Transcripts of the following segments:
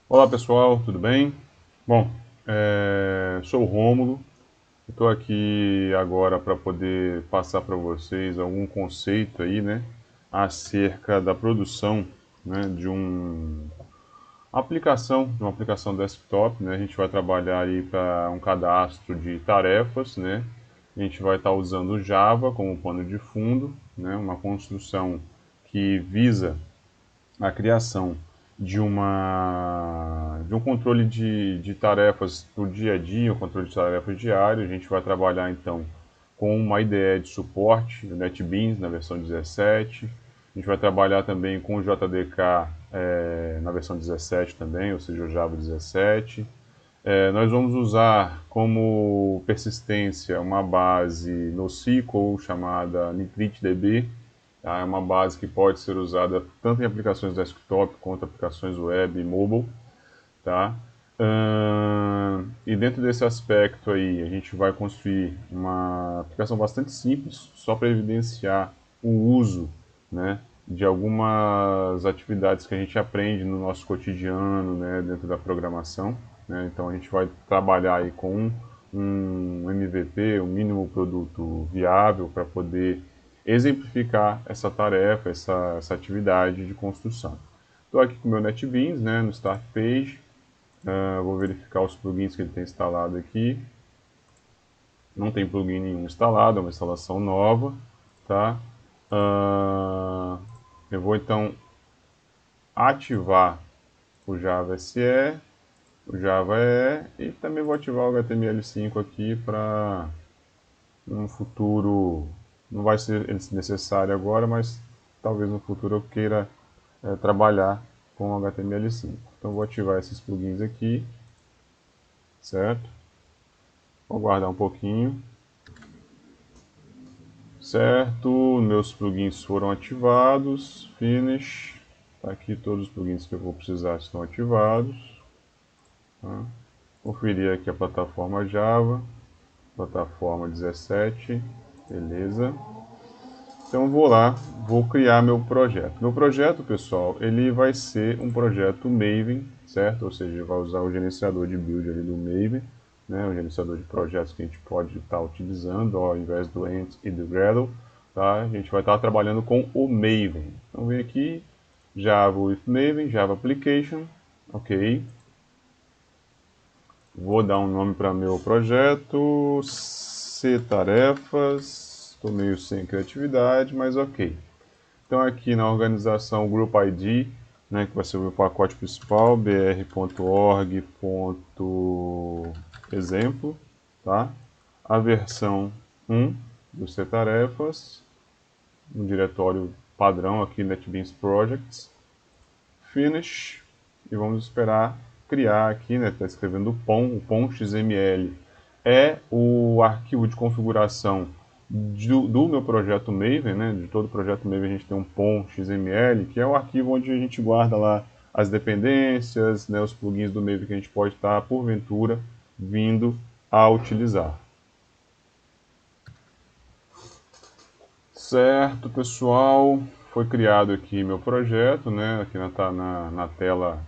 Olá pessoal, tudo bem? Bom, sou o Rômulo, estou aqui agora para poder passar para vocês algum conceito aí, né, acerca da produção, né, de uma aplicação desktop, né, a gente vai trabalhar aí para um cadastro de tarefas, né, a gente vai estar usando o Java como pano de fundo, né, uma construção que visa a criação de um controle de tarefas do dia a dia, um controle de tarefas diário. A gente vai trabalhar então com uma IDE de suporte, o NetBeans na versão 17. A gente vai trabalhar também com o JDK na versão 17 também, ou seja, o Java 17. Nós vamos usar como persistência uma base NoSQL chamada NitriteDB. Tá? É uma base que pode ser usada tanto em aplicações desktop quanto aplicações web e mobile. Tá? E dentro desse aspecto aí, a gente vai construir uma aplicação bastante simples, só para evidenciar o uso, né, de algumas atividades que a gente aprende no nosso cotidiano, né, dentro da programação. Né? Então a gente vai trabalhar aí com um MVP, um mínimo produto viável, para poder exemplificar essa tarefa, essa atividade de construção. Estou aqui com o meu NetBeans, né, no Start Page. Vou verificar os plugins que ele tem instalado aqui. Não tem plugin nenhum instalado, é uma instalação nova. Tá? Eu vou então ativar o Java SE, o Java EE e também vou ativar o HTML5 aqui para no futuro, não vai ser necessário agora, mas talvez no futuro eu queira trabalhar com HTML5. Então vou ativar esses plugins aqui, certo? Vou aguardar um pouquinho. Certo, meus plugins foram ativados. Finish. Tá aqui todos os plugins que eu vou precisar estão ativados. Tá? Conferir aqui a plataforma Java. Plataforma 17. Beleza. Então vou lá, vou criar meu projeto. Meu projeto, pessoal, ele vai ser um projeto Maven, certo? Ou seja, ele vai usar o gerenciador de build ali do Maven, né? O gerenciador de projetos que a gente pode estar utilizando, ó, ao invés do Ant e do Gradle, tá? A gente vai estar trabalhando com o Maven. Então vem aqui, Java with Maven, Java Application, ok. Vou dar um nome para meu projeto, C tarefas, estou meio sem criatividade, mas ok. Então aqui na organização Group ID, né, que vai ser o meu pacote principal, br.org.exemplo, tá? A versão 1 do C tarefas, um diretório padrão aqui NetBeans Projects, Finish, e vamos esperar criar aqui, né, está escrevendo o POM XML é o arquivo de configuração do meu projeto Maven, né, de todo o projeto Maven a gente tem um POM XML, que é o arquivo onde a gente guarda lá as dependências, né, os plugins do Maven que a gente pode estar, porventura, vindo a utilizar. Certo, pessoal, foi criado aqui meu projeto, né, aqui na tela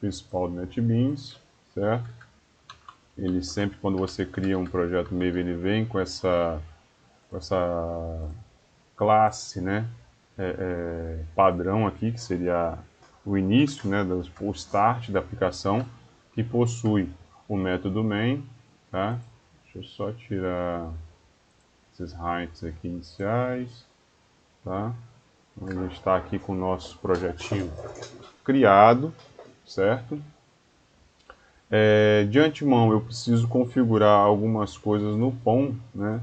principal do NetBeans, certo? Ele sempre, quando você cria um projeto Maven, ele vem com essa classe, né, padrão aqui, que seria o início, né, o start da aplicação, que possui o método main, tá? Deixa eu só tirar esses heights aqui iniciais, tá? Então, a gente está aqui com o nosso projetinho criado, certo? De antemão, eu preciso configurar algumas coisas no POM, né,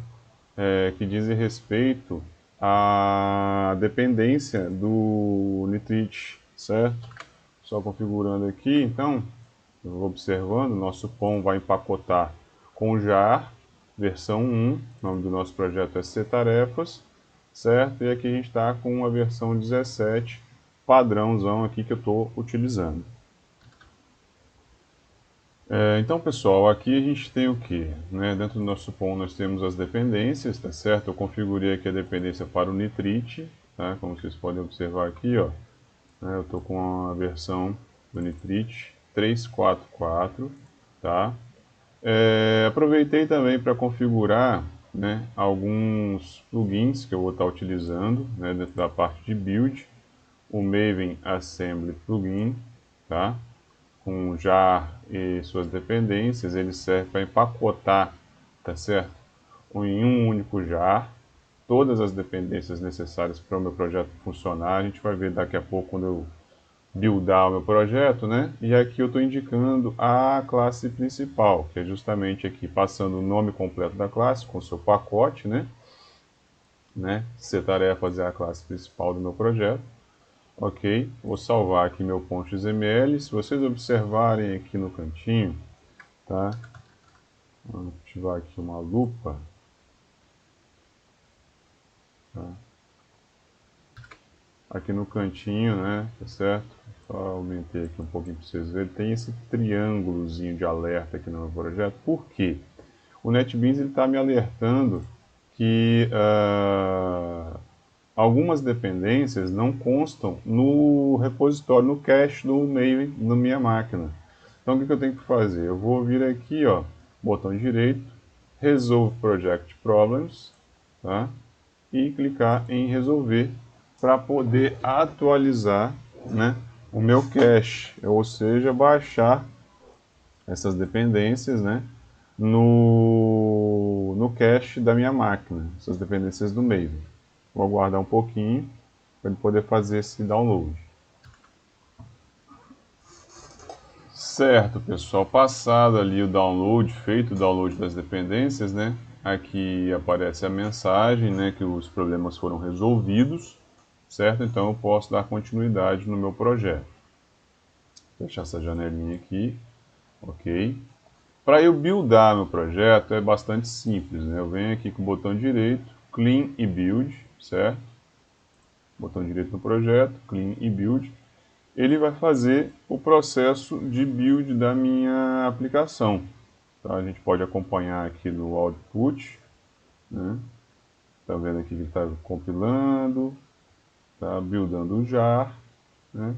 que dizem respeito à dependência do Nitrite, certo? Só configurando aqui, então, eu vou observando, nosso POM vai empacotar com o jar, versão 1, o nome do nosso projeto é C Tarefas, certo? E aqui a gente está com a versão 17, padrãozão aqui que eu estou utilizando. Então, pessoal, aqui a gente tem o que? Né? Dentro do nosso POM nós temos as dependências, tá certo? Eu configurei aqui a dependência para o Nitrite, como vocês podem observar aqui, ó. Eu estou com a versão do Nitrite 344, tá? Aproveitei também para configurar, né, alguns plugins que eu vou estar utilizando, né, dentro da parte de build, o Maven Assembly Plugin, tá? Com jar e suas dependências, ele serve para empacotar, tá certo? Em um único jar, todas as dependências necessárias para o meu projeto funcionar. A gente vai ver daqui a pouco quando eu buildar o meu projeto, né? E aqui eu estou indicando a classe principal, que é justamente aqui passando o nome completo da classe com o seu pacote, né? CTarefas é a classe principal do meu projeto. Ok, vou salvar aqui meu .xml. Se vocês observarem aqui no cantinho, tá? Vou ativar aqui uma lupa. Tá? Aqui no cantinho, né? Tá certo? Só aumentei aqui um pouquinho para vocês verem. Tem esse triângulozinho de alerta aqui no meu projeto. Por quê? O NetBeans está me alertando que algumas dependências não constam no repositório, no cache do Maven na minha máquina. Então o que eu tenho que fazer? Eu vou vir aqui, ó, botão direito, Resolve Project Problems, tá? E clicar em resolver para poder atualizar, né, o meu cache, ou seja, baixar essas dependências, né, no cache da minha máquina, essas dependências do Maven. Vou aguardar um pouquinho para ele poder fazer esse download. Certo, pessoal, passado ali o download, feito o download das dependências, né? Aqui aparece a mensagem, né, que os problemas foram resolvidos, certo? Então eu posso dar continuidade no meu projeto. Fechar essa janelinha aqui, ok? Para eu buildar meu projeto é bastante simples, né? Eu venho aqui com o botão direito, Clean e Build, certo? Botão direito no projeto, Clean e Build. Ele vai fazer o processo de build da minha aplicação. Tá? A gente pode acompanhar aqui no output, né? Tá vendo aqui que ele está compilando, está buildando o jar, né?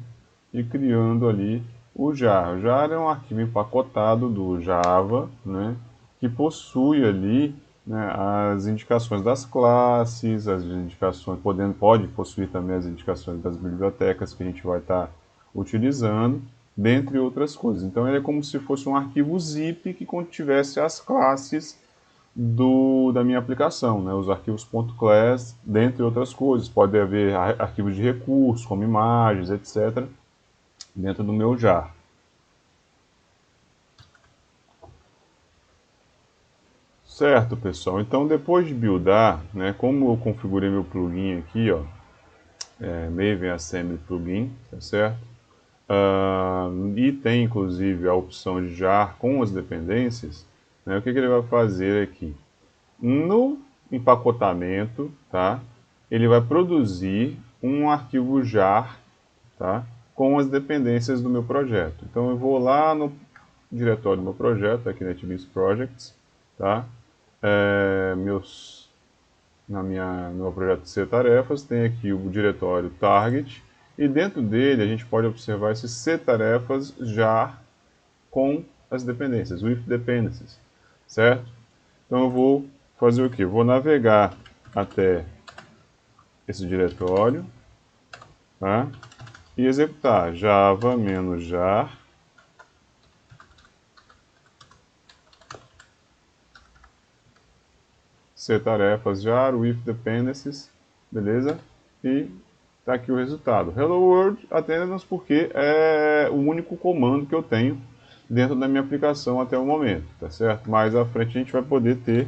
E criando ali o jar. O jar é um arquivo empacotado do Java, né? Que possui ali, né, as indicações das classes, as indicações, pode possuir também as indicações das bibliotecas que a gente vai estar utilizando, dentre outras coisas. Então ele é como se fosse um arquivo zip que contivesse as classes da minha aplicação, né? Os arquivos .class, dentre outras coisas. Pode haver arquivos de recursos, como imagens, etc., dentro do meu jar. Certo, pessoal. Então, depois de buildar, né, como eu configurei meu plugin aqui, ó, Maven Assembly Plugin, tá certo? E tem, inclusive, a opção de jar com as dependências, né, o que ele vai fazer aqui? No empacotamento, tá? Ele vai produzir um arquivo jar, tá? Com as dependências do meu projeto. Então eu vou lá no diretório do meu projeto, aqui NetBeans Projects, tá? No meu projeto de C-Tarefas, tem aqui o diretório Target, e dentro dele a gente pode observar esses C-Tarefas jar com as dependências, with dependencies, certo? Então eu vou fazer o que? Vou navegar até esse diretório, tá? E executar java-jar ctarefas jar with dependencies, beleza? E tá aqui o resultado. Hello World, atenda-nos porque é o único comando que eu tenho dentro da minha aplicação até o momento, tá certo? Mais à frente a gente vai poder ter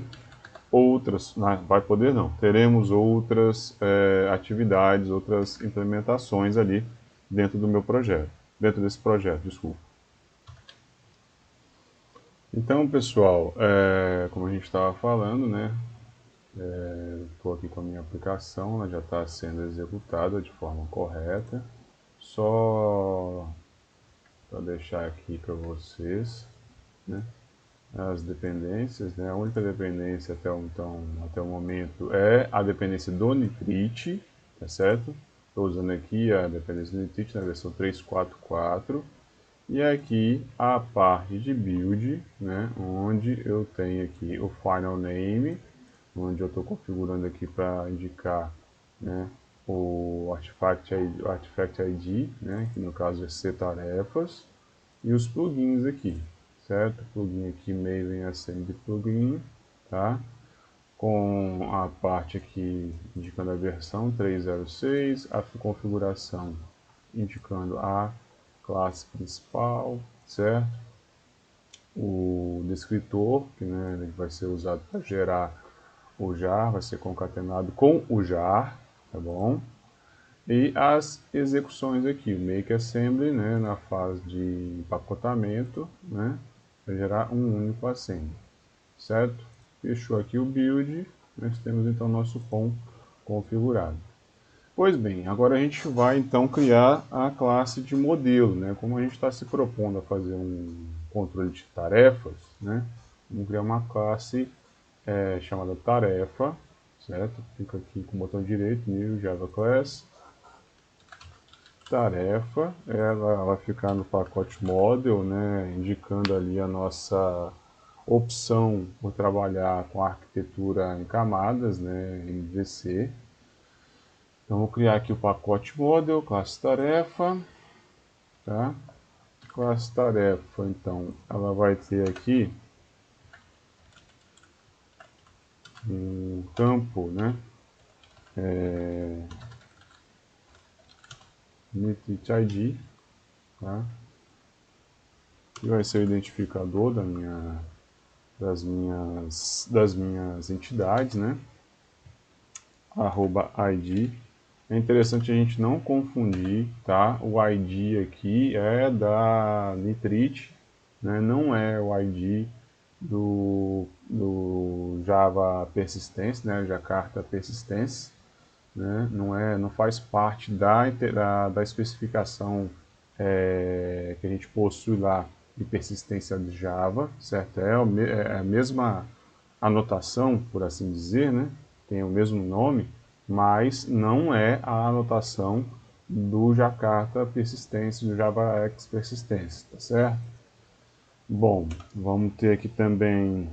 outras, não, vai poder não, teremos outras atividades, outras implementações ali dentro do meu projeto, dentro desse projeto, desculpa. Então, pessoal, como a gente estava falando, né, estou aqui com a minha aplicação, ela já está sendo executada de forma correta, só para deixar aqui para vocês, né, as dependências, né? A única dependência até o momento é a dependência do Nitrite, tá certo? Estou usando aqui a dependência do Nitrite na versão 3.4.4 E aqui a parte de build, né, onde eu tenho aqui o final name, onde eu estou configurando aqui para indicar, né, o Artifact ID, né, que no caso é C tarefas, e os plugins aqui, certo? Plugin aqui Maven Assembly Plugin, tá? Com a parte aqui indicando a versão 3.06, a configuração indicando a classe principal, certo? O descritor, que, né, ele vai ser usado para gerar o jar, vai ser concatenado com o jar, tá bom? E as execuções aqui, o make assembly, né, na fase de empacotamento, né, para gerar um único assembly, certo? Fechou aqui o build, nós temos então nosso POM configurado. Pois bem, agora a gente vai então criar a classe de modelo, né? Como a gente está se propondo a fazer um controle de tarefas, né? Vamos criar uma classe chamada tarefa, certo? Fica aqui com o botão direito, New Java Class, tarefa, ela vai ficar no pacote model, né? Indicando ali a nossa opção por trabalhar com arquitetura em camadas, né? MVC. Então, vou criar aqui o pacote model, classe tarefa, tá? Classe tarefa, então, ela vai ter aqui um campo, né? Init ID, tá? Que vai ser o identificador das minhas entidades, né? Arroba ID. É interessante a gente não confundir, tá? O ID aqui é da Nitrite, né? Não é o ID do Java Persistence, né? Jakarta Persistence, né? Não faz parte da especificação que a gente possui lá de persistência de Java, certo? É a mesma anotação, por assim dizer, né? Tem o mesmo nome, mas não é a anotação do Jakarta Persistence, do JavaX Persistence, tá certo? Bom, vamos ter aqui também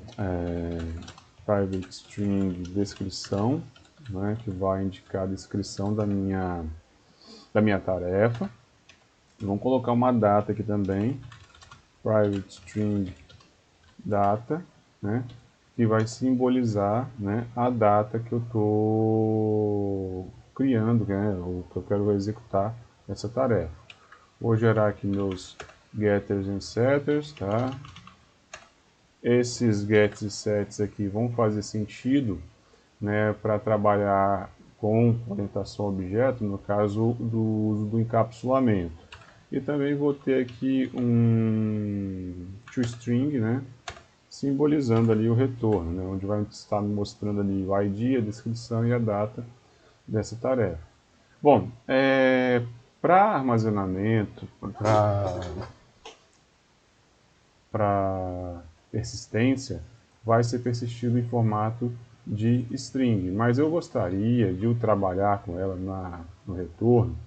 private string descrição, né, que vai indicar a descrição da minha tarefa. Vamos colocar uma data aqui também, private string data, né, que vai simbolizar, né, a data que eu estou criando, né, ou que eu quero executar essa tarefa. Vou gerar aqui meus getters e setters, tá? Esses gets e sets aqui vão fazer sentido, né, para trabalhar com orientação a objeto, no caso do uso do encapsulamento. E também vou ter aqui um toString, né, simbolizando ali o retorno, né, onde vai estar me mostrando ali o ID, a descrição e a data dessa tarefa. Bom, para armazenamento, para persistência, vai ser persistido em formato de string, mas eu gostaria de trabalhar com ela no retorno,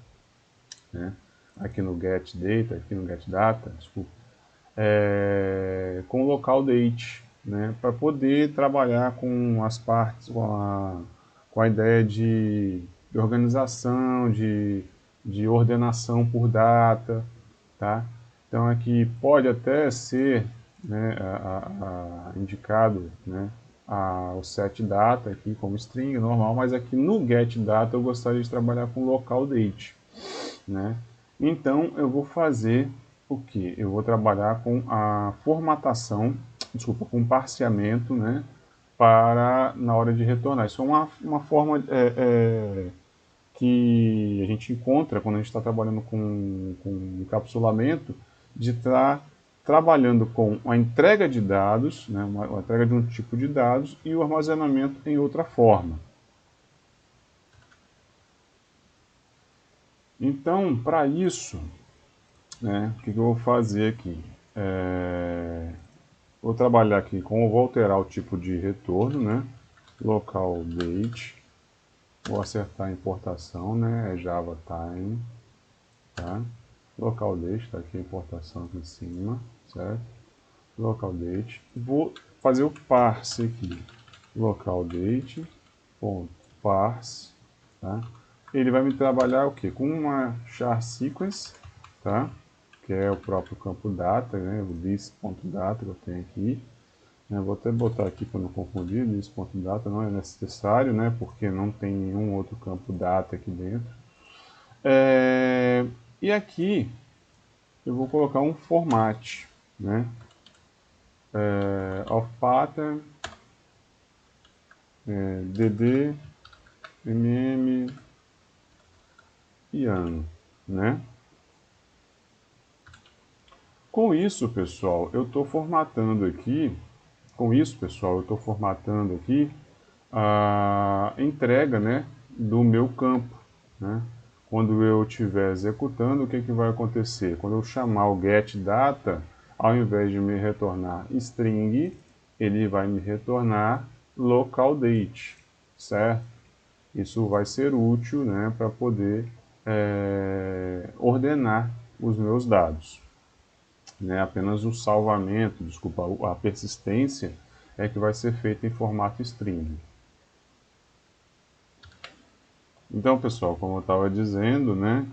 né, aqui no getData, aqui no getData, desculpa, com local date, né, para poder trabalhar com as partes, com a ideia de organização, de ordenação por data, tá? Então aqui pode até ser, né, indicado, né, o set data aqui como string normal, mas aqui no get data eu gostaria de trabalhar com local date, né? Então eu vou fazer o que? Eu vou trabalhar com a formatação, desculpa, com parseamento, né, para na hora de retornar. Isso é uma forma que a gente encontra quando a gente está trabalhando com encapsulamento, de estar trabalhando com a entrega de dados, né, uma entrega de um tipo de dados e o armazenamento em outra forma. Então, para isso, né, o que eu vou fazer aqui? Vou trabalhar aqui vou alterar o tipo de retorno, né, local date, vou acertar a importação, né, é Java Time, tá? local date, está aqui a importação aqui em cima, certo? Local date. Vou fazer o parse aqui. Local date, ponto, parse, tá? Ele vai me trabalhar o que? Com uma char sequence, tá? Que é o próprio campo data, né? O this.data que eu tenho aqui. Eu vou até botar aqui para não confundir, this.data não é necessário, né? Porque não tem nenhum outro campo data aqui dentro. E aqui eu vou colocar um format, né? Of pattern, dd, mm e ano, né? Com isso, pessoal, eu estou formatando aqui. Com isso, pessoal, eu estou formatando aqui a entrega, né, do meu campo, né? Quando eu estiver executando, o que, que vai acontecer? Quando eu chamar o getData, ao invés de me retornar string, ele vai me retornar localDate, certo? Isso vai ser útil, né, para poder ordenar os meus dados. Né? Apenas o salvamento, desculpa, a persistência é que vai ser feita em formato string. Então, pessoal, como eu estava dizendo, né,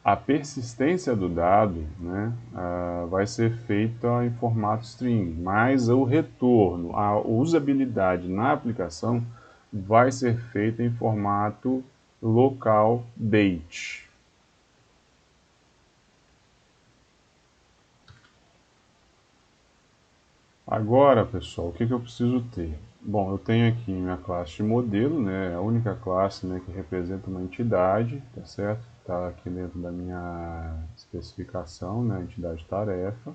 a persistência do dado, né, vai ser feita em formato string, mas o retorno, a usabilidade na aplicação vai ser feita em formato local date. Agora, pessoal, o que, que eu preciso ter? Bom, eu tenho aqui minha classe de modelo, né? A única classe, né, que representa uma entidade, tá certo? Está aqui dentro da minha especificação, né? Entidade tarefa,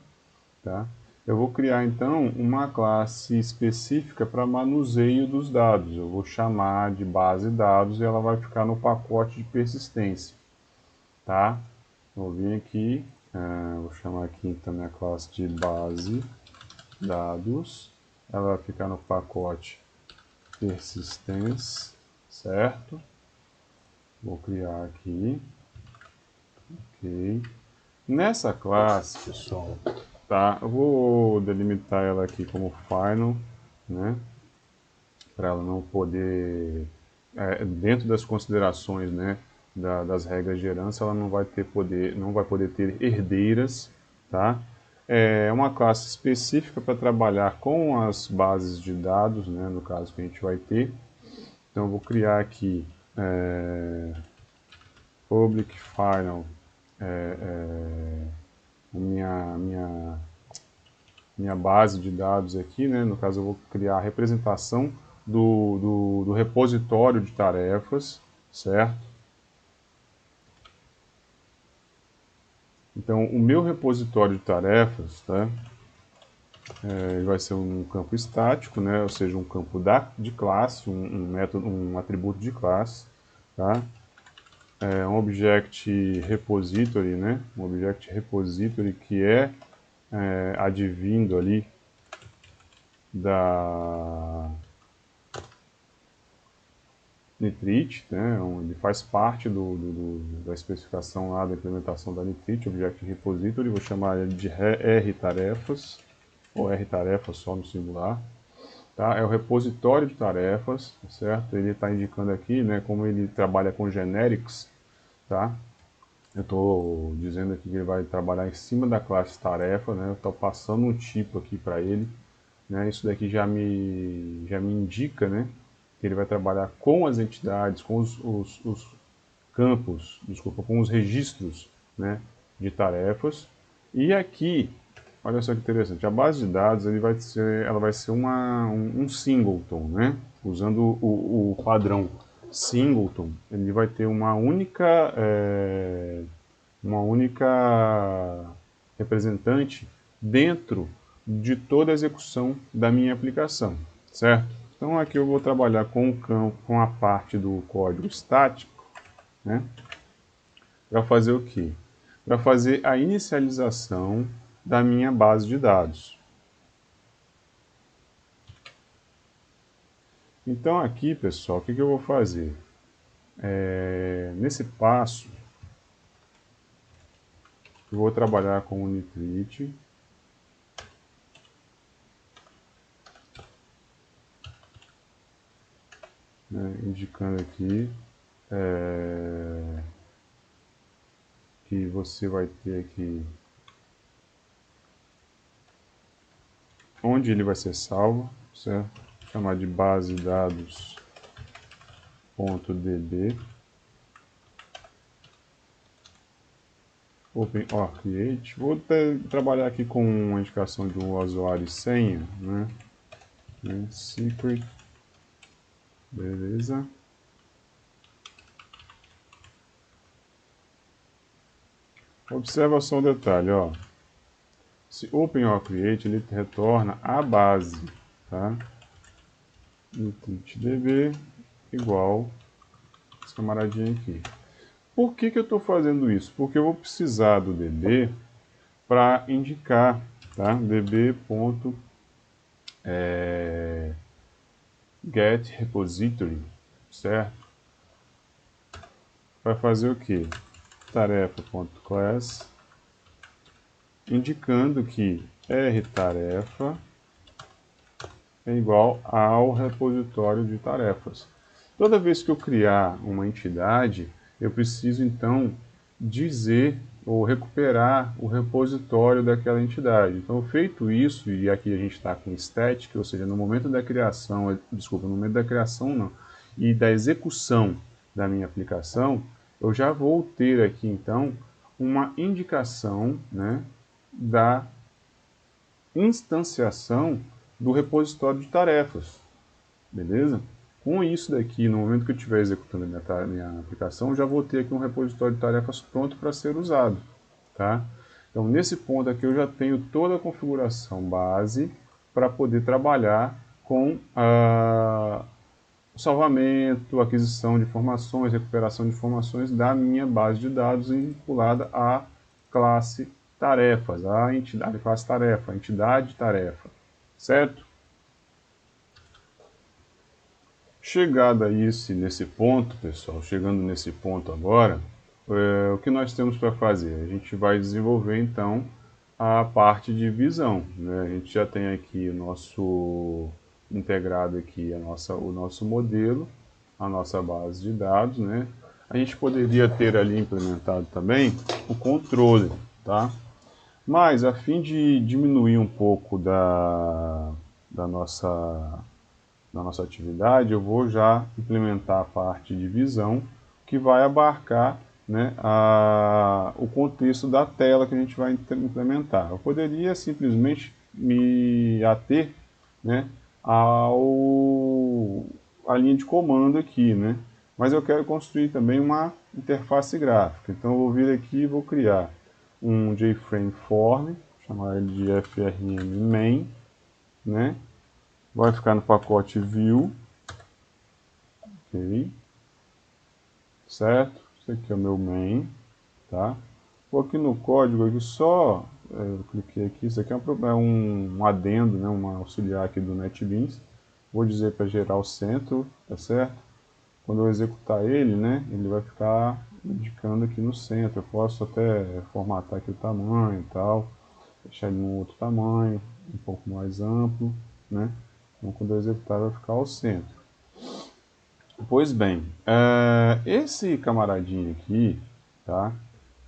tá? Eu vou criar então uma classe específica para manuseio dos dados. Eu vou chamar de base dados e ela vai ficar no pacote de persistência, tá? Vou vir aqui, vou chamar aqui então minha classe de base dados, ela vai ficar no pacote persistence, certo? Vou criar aqui, ok. Nessa classe, pessoal, tá? Eu vou delimitar ela aqui como final, né? Para ela não poder, dentro das considerações, né? Das regras de herança, ela não vai ter poder, não vai poder ter herdeiras, tá? É uma classe específica para trabalhar com as bases de dados, né, no caso que a gente vai ter. Então eu vou criar aqui public final, minha base de dados aqui, né, no caso eu vou criar a representação do repositório de tarefas, certo? Então o meu repositório de tarefas, tá? Vai ser um campo estático, né? Ou seja, um campo de classe, um método, um atributo de classe, tá? Um object repository, né? Um object repository que advindo ali da Nitrite, né? Ele faz parte da especificação lá da implementação da Nitrite, Object Repository, vou chamar ele de R-tarefas, ou R-tarefas só no singular. Tá? É o repositório de tarefas, certo? Ele está indicando aqui, né, como ele trabalha com generics, tá? Eu estou dizendo aqui que ele vai trabalhar em cima da classe tarefa, né? Eu estou passando um tipo aqui para ele, né? Isso daqui já me indica, né, que ele vai trabalhar com as entidades, com os campos, desculpa, com os registros, né, de tarefas. E aqui, olha só que interessante, a base de dados ela vai ser um singleton, né? Usando o padrão singleton, ele vai ter uma única representante dentro de toda a execução da minha aplicação, certo? Então aqui eu vou trabalhar com o campo, com a parte do código estático, né? Para fazer o quê? Para fazer a inicialização da minha base de dados. Então aqui, pessoal, o que eu vou fazer? Nesse passo, Eu vou trabalhar com o Unitreat. Né, indicando aqui que você vai ter aqui onde ele vai ser salvo, certo? Vou chamar de base dados.db OpenOrCreate. Vou trabalhar aqui com uma indicação de um usuário e senha, né? Secret, beleza. Observa só um detalhe, ó. Se OpenOrCreate, ele retorna a base, tá? UnitDB igual esse camaradinho aqui. Por que eu estou fazendo isso? Porque eu vou precisar do DB para indicar, tá? db.get repository, certo? Vai fazer o que? Tarefa.class, indicando que rtarefa é igual ao repositório de tarefas. Toda vez que eu criar uma entidade, eu preciso então dizer ou recuperar o repositório daquela entidade. Então, feito isso, e aqui a gente está com static, ou seja, no momento da criação, desculpa, no momento da criação não, e da execução da minha aplicação, eu já vou ter aqui então uma indicação, né, da instanciação do repositório de tarefas, beleza? Com isso daqui, no momento que eu estiver executando a minha aplicação, eu já vou ter aqui um repositório de tarefas pronto para ser usado, tá? Então, nesse ponto aqui, eu já tenho toda a configuração base para poder trabalhar com o salvamento, aquisição de informações, recuperação de informações da minha base de dados vinculada à classe tarefas, a entidade classe tarefa, a entidade tarefa, certo? Chegado a nesse ponto, pessoal, chegando nesse ponto agora, o que nós temos para fazer? A gente vai desenvolver então a parte de visão, né? A gente já tem aqui o nosso integrado aqui o nosso modelo, a nossa base de dados, né? A gente poderia ter ali implementado também o controle, tá? Mas a fim de diminuir um pouco da nossa atividade, eu vou já implementar a parte de visão, que vai abarcar, né, o contexto da tela que a gente vai implementar. Eu poderia simplesmente me ater, né, à linha de comando aqui, né, mas eu quero construir também uma interface gráfica. Então eu vou vir aqui e vou criar um JFrame Form, chamar ele de frm main, né, vai ficar no pacote view, ok, certo? Esse aqui é o meu main, tá? Vou aqui no código, aqui só, eu cliquei aqui, isso aqui é um adendo, né, um auxiliar aqui do NetBeans. Vou dizer para gerar o centro, tá certo? Quando eu executar ele, né, ele vai ficar indicando aqui no centro. Eu posso até formatar aqui o tamanho e tal, deixar ele num outro tamanho, um pouco mais amplo, né? Então, quando eu executar, vai ficar ao centro. Pois bem, esse camaradinho aqui, tá?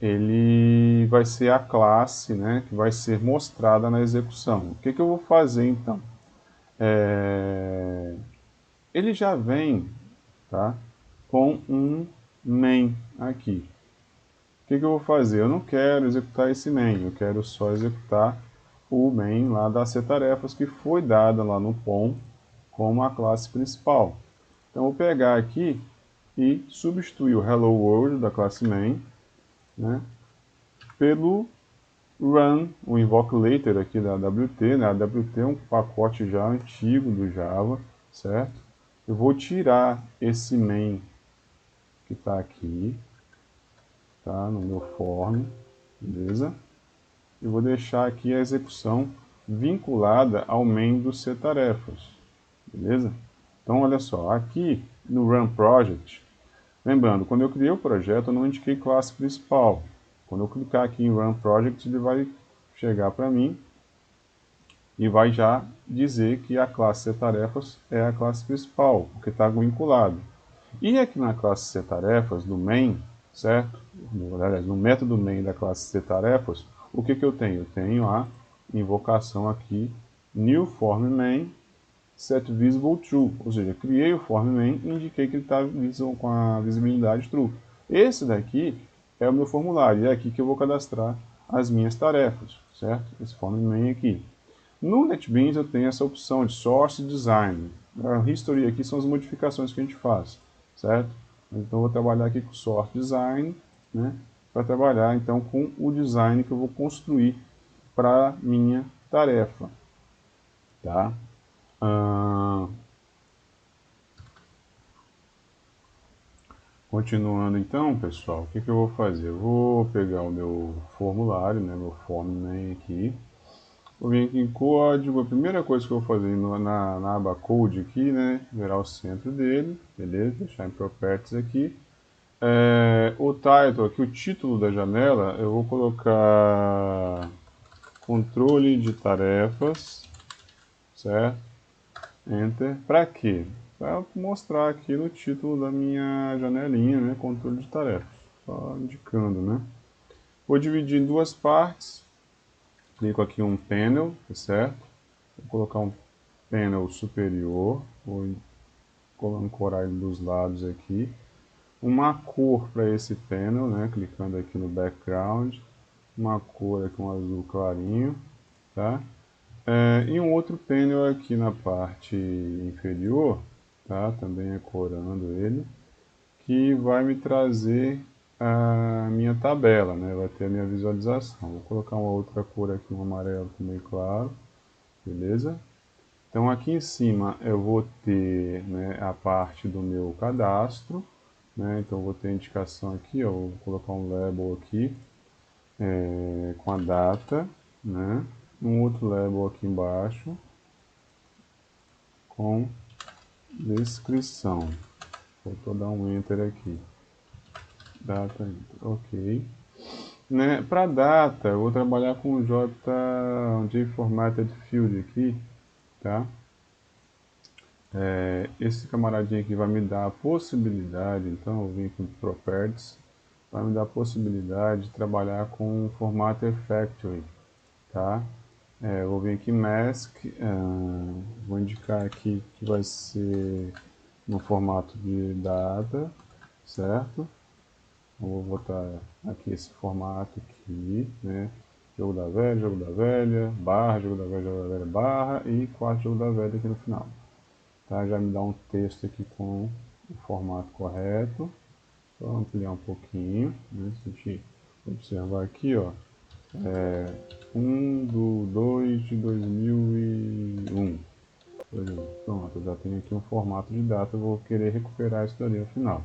Ele vai ser a classe, né, que vai ser mostrada na execução. O que eu vou fazer então? Ele já vem, tá, com um main aqui. O que eu vou fazer? Eu não quero executar esse main, eu quero só executar o main lá das tarefas que foi dada lá no POM como a classe principal. Então eu vou pegar aqui e substituir o Hello World da classe main, né, pelo run, o invoke later aqui da AWT, né? A AWT é um pacote já antigo do Java, certo? Eu vou tirar esse main que está aqui, tá, no meu form, beleza? E vou deixar aqui a execução vinculada ao main do ctarefas, beleza? Então olha só, aqui no run project, lembrando, quando eu criei o projeto eu não indiquei classe principal. Quando eu clicar aqui em Run Project, ele vai chegar para mim e vai já dizer que a classe CTarefas é a classe principal, porque está vinculado. E aqui na classe CTarefas, do main, certo? Aliás, no método main da classe CTarefas, o que eu tenho? Eu tenho a invocação aqui, new form main set visible true, ou seja, criei o form main e indiquei que ele está com a visibilidade true. Esse daqui é o meu formulário, é aqui que eu vou cadastrar as minhas tarefas, certo? Esse form main aqui. No NetBeans eu tenho essa opção de Source Design. A History aqui são as modificações que a gente faz, certo? Então eu vou trabalhar aqui com Source Design, né? Para trabalhar então com o design que eu vou construir para minha tarefa, tá? Continuando então, pessoal, o que eu vou fazer? Eu vou pegar o meu formulário, né, meu form name aqui. Vou vir aqui em código, a primeira coisa que eu vou fazer na aba code aqui, né, virar o centro dele, beleza? Deixar em properties aqui. O title aqui, o título da janela, eu vou colocar controle de tarefas, certo? Enter. Para quê? Para mostrar aqui no título da minha janelinha, né, controle de tarefas. Só indicando, né? Vou dividir em duas partes. Clico aqui em um panel, tá certo? Vou colocar um panel superior. Vou ancorar ele dos lados aqui. Uma cor para esse panel, né? Clicando aqui no background. Uma cor aqui, um azul clarinho, tá? E um outro panel aqui na parte inferior, tá? Também ancorando ele, que vai me trazer a minha tabela, né? Vai ter a minha visualização. Vou colocar uma outra cor aqui, um amarelo também claro, beleza? Então aqui em cima eu vou ter, né, a parte do meu cadastro, né? Então eu vou ter a indicação aqui, ó, vou colocar um label aqui com a data, né? Um outro label aqui embaixo com descrição. Vou dar um enter aqui. Data, enter. Ok. Né, para data, eu vou trabalhar com o JFormatted Field aqui, tá? Esse camaradinho aqui vai me dar a possibilidade, então eu vim aqui no Properties, vai me dar a possibilidade de trabalhar com o Formatter Factory, tá? Eu vou vir aqui em Mask, vou indicar aqui que vai ser no formato de data, certo? Eu vou botar aqui esse formato aqui, né? Jogo da velha, barra, jogo da velha, barra e quarto jogo da velha aqui no final. Tá? Já me dá um texto aqui com o formato correto. Vou ampliar um pouquinho, né? Se a gente observar aqui, ó, 1 do 2 de 2001. Pronto, já tenho aqui um formato de data, eu vou querer recuperar isso dali no final.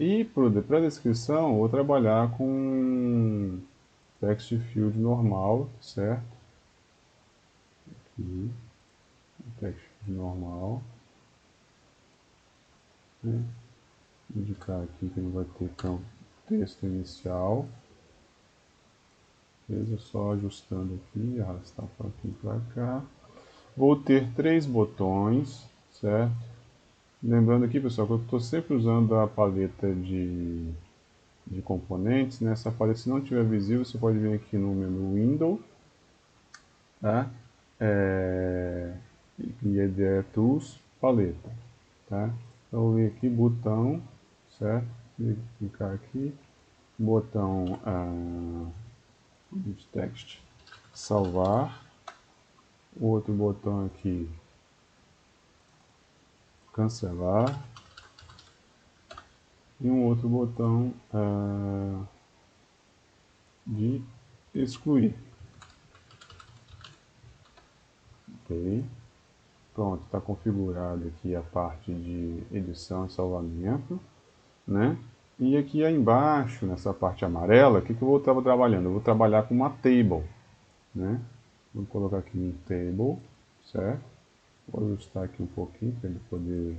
E para a descrição, eu vou trabalhar com text field normal, certo? Aqui, text field normal. Né? Indicar aqui que não vai ter texto inicial. Beleza? Só ajustando aqui, arrastar para aqui para cá. Vou ter 3 botões, certo? Lembrando aqui, pessoal, que eu estou sempre usando a paleta de componentes. Nessa paleta, se não estiver visível, você pode vir aqui no menu Window, tá? E Edit Tools, paleta, tá? Então, eu vou vir aqui, botão, certo? Clicar aqui, botão de text, salvar, o outro botão aqui, cancelar, e um outro botão de excluir. Ok. Pronto, está configurado aqui a parte de edição e salvamento, né? E aqui embaixo, nessa parte amarela, o que eu vou estar trabalhando? Eu vou trabalhar com uma table, né? Vou colocar aqui um table, certo? Vou ajustar aqui um pouquinho para ele poder,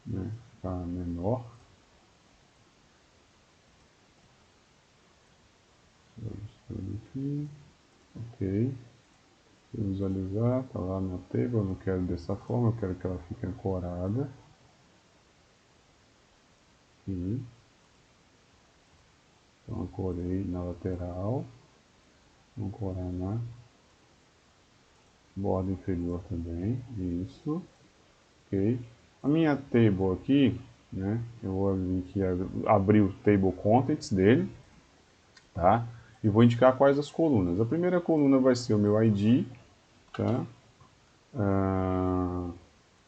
né, ficar menor. aqui, ok. Visualizar, tá lá na table, eu não quero dessa forma, eu quero que ela fique ancorada. Aqui. Então ancorei na lateral, vou ancorar na borda inferior também, isso, ok. A minha table aqui, né, eu vou vir aqui abrir o table contents dele, tá? E vou indicar quais as colunas. A primeira coluna vai ser o meu ID, tá?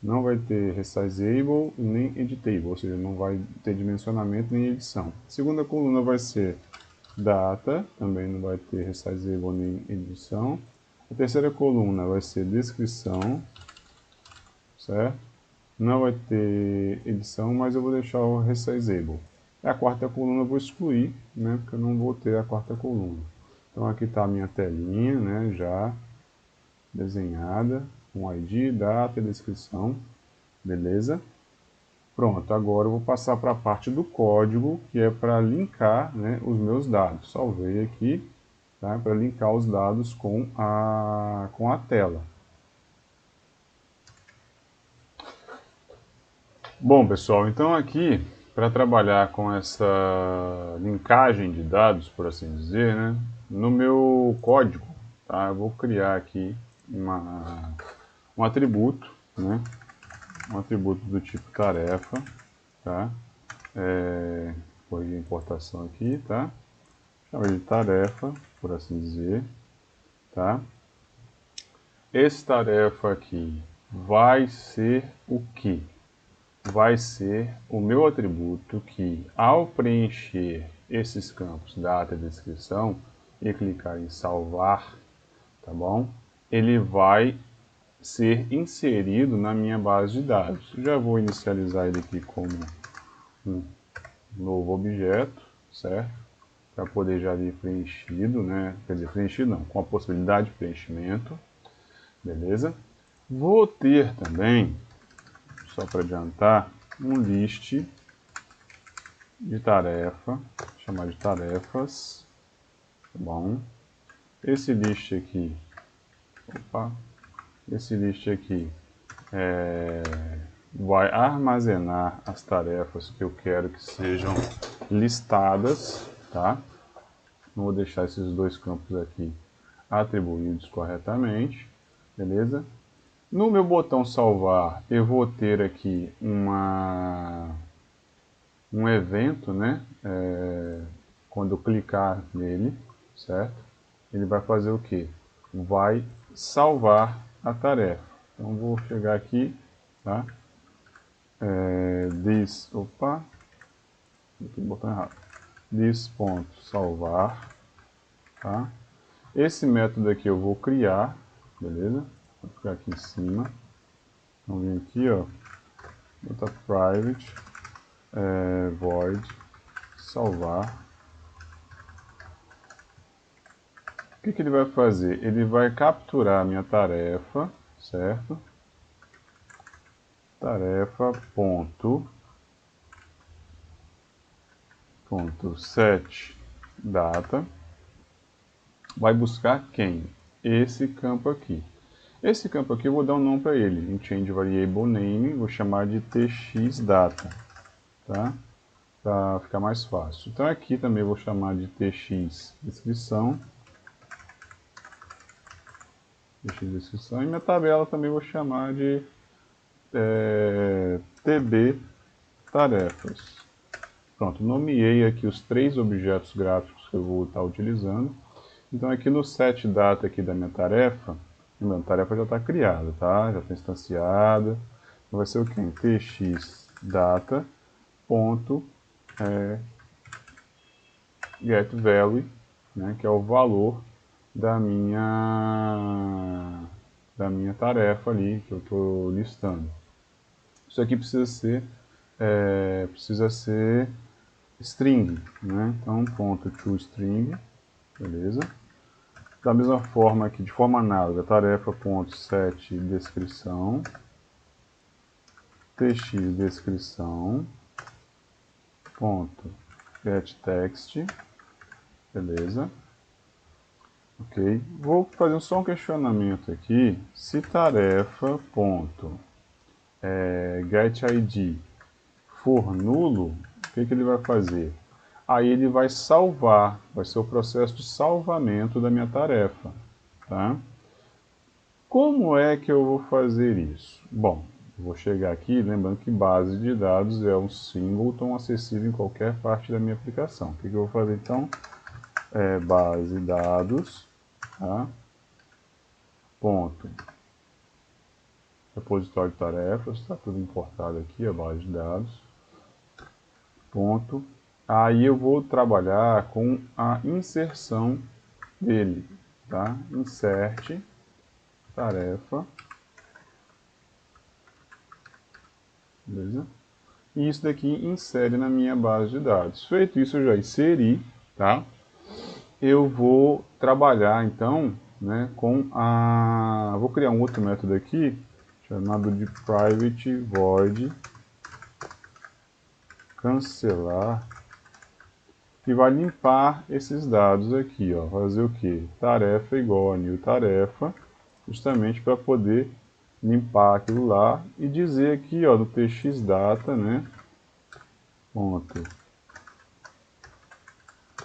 Não vai ter resizable nem editable, ou seja, não vai ter dimensionamento nem edição. A segunda coluna vai ser data, também não vai ter resizable nem edição. A terceira coluna vai ser descrição, certo? Não vai ter edição, mas eu vou deixar o resizable. E a quarta coluna eu vou excluir, né, porque eu não vou ter a quarta coluna. Então aqui está a minha telinha, né, já desenhada, com ID, data e descrição, beleza? Pronto, agora eu vou passar para a parte do código, que é para linkar, né, os meus dados. Salvei aqui, tá, para linkar os dados com a tela. Bom, pessoal, então aqui, para trabalhar com essa linkagem de dados, por assim dizer, né, no meu código, tá, eu vou criar aqui um atributo, né, um atributo do tipo tarefa, tá, corrigir a importação aqui, tá, chama de tarefa, por assim dizer, tá. Esse tarefa aqui vai ser o quê? Vai ser o meu atributo que, ao preencher esses campos data e descrição e clicar em salvar, tá bom? Ele vai ser inserido na minha base de dados. Já vou inicializar ele aqui como um novo objeto, certo? Para poder já vir preenchido, né? Quer dizer, preenchido não, com a possibilidade de preenchimento, beleza? Vou ter também, só para adiantar, um list de tarefa, chamar de tarefas, tá bom? Esse list aqui, esse list aqui vai armazenar as tarefas que eu quero que sejam listadas, tá? Não vou deixar esses dois campos aqui atribuídos corretamente, beleza? No meu botão salvar, eu vou ter aqui um evento, né? Quando eu clicar nele, certo? Ele vai fazer o que? Vai salvar a tarefa. Então vou chegar aqui, tá? Opa, aqui no botão errado. This.salvar, tá? Esse método aqui eu vou criar, beleza? Vou ficar aqui em cima. Então vem aqui, ó, botar private, void, salvar. O que ele vai fazer? Ele vai capturar a minha tarefa, certo? Tarefa ponto set data. Vai buscar quem? Esse campo aqui. Esse campo aqui eu vou dar um nome para ele, um change variable name, vou chamar de txdata, tá? Para ficar mais fácil. Então aqui também eu vou chamar de txdescrição, txdescrição, e minha tabela também vou chamar de tb tarefas. Pronto, nomeei aqui os três objetos gráficos que eu vou estar utilizando. Então aqui no set data aqui da minha tarefa, a tarefa já está criada, tá? Já está instanciada. Então vai ser o que? txdata ponto get value, né, que é o valor da minha tarefa ali que eu estou listando. Isso aqui precisa ser string, né? Então ponto toString, beleza? Da mesma forma aqui, de forma análoga, tarefa.set descrição, txdescrição, ponto getText, beleza? Ok? Vou fazer só um questionamento aqui. Se tarefa ponto getID for nulo, o que ele vai fazer? Aí ele vai salvar, vai ser o processo de salvamento da minha tarefa. Tá? Como é que eu vou fazer isso? Bom, vou chegar aqui, lembrando que base de dados é um singleton acessível em qualquer parte da minha aplicação. O que eu vou fazer então? Base de dados, tá? Ponto. Repositório de tarefas, está tudo importado aqui, a base de dados. Ponto. Aí eu vou trabalhar com a inserção dele, tá? Insert, tarefa, beleza? E isso daqui insere na minha base de dados. Feito isso, eu já inseri, tá? Eu vou trabalhar então, né, com a... Vou criar um outro método aqui, chamado de private void cancelar, que vai limpar esses dados aqui, ó. Fazer o que? Tarefa igual a new tarefa, justamente para poder limpar aquilo lá e dizer aqui, ó, do txdata, né, ponto